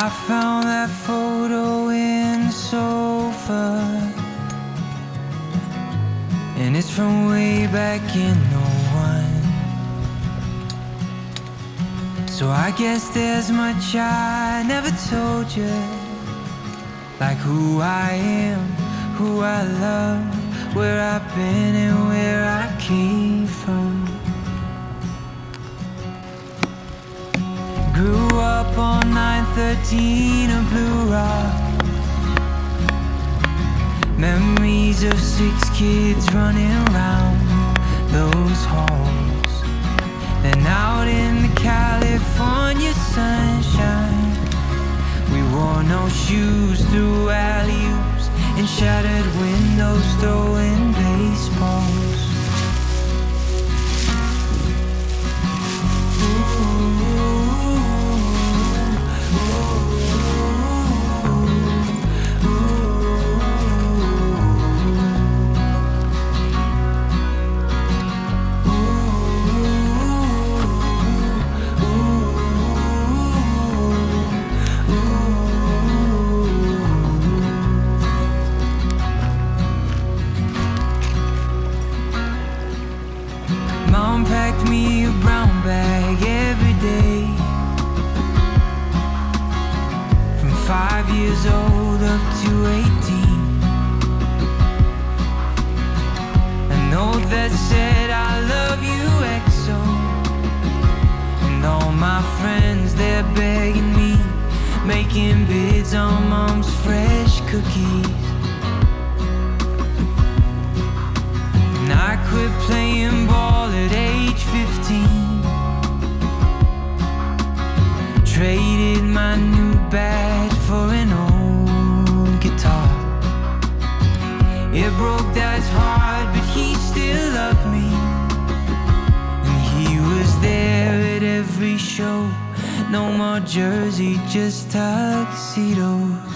I found that photo in the sofa, and it's from way back in '01. So I guess there's much I never told you, like who I am, who I love, where I've been and where I came from. Grew up on 913 of Blue Rock. Memories of 6 kids running around those halls. Then out in the California sunshine, we wore no shoes through alley-oops and shattered windows throwing baseballs. Mom packed me a brown bag every day, from 5 years old up to 18. A note that said I love you XO, and all my friends, they're begging me, making bids on Mom's fresh cookies. And I quit playing ball at age 15, traded my new bat for an old guitar. It broke Dad's heart, but he still loved me, and he was there at every show. No more jersey, just tuxedos.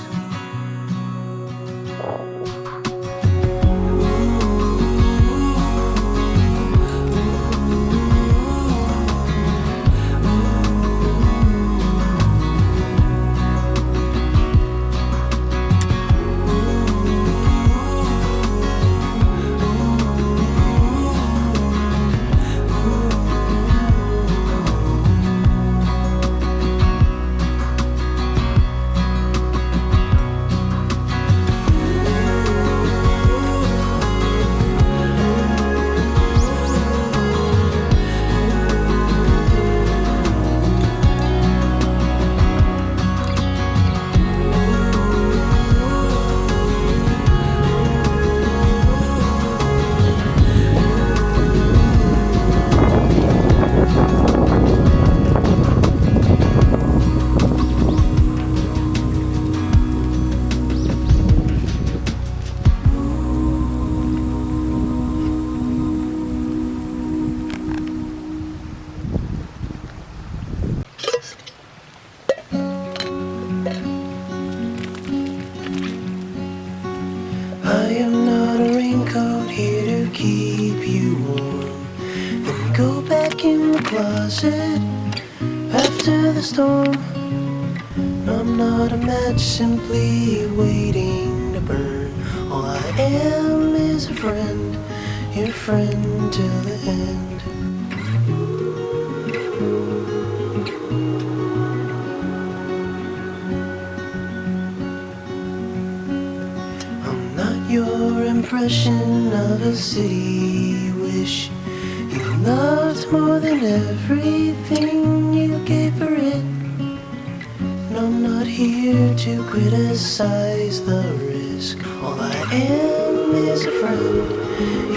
I am not a raincoat here to keep you warm. Then go back in the closet after the storm. I'm not a match simply waiting to burn. All I am is a friend, your friend till the end. Your impression of a city wish you loved more than everything you gave for it. And I'm not here to criticize the risk. All I am is a friend,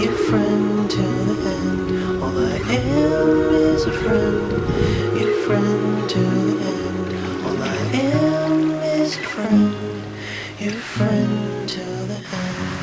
your friend till the end. All I am is a friend, your friend till the end. All I am is a friend, your friend till the end.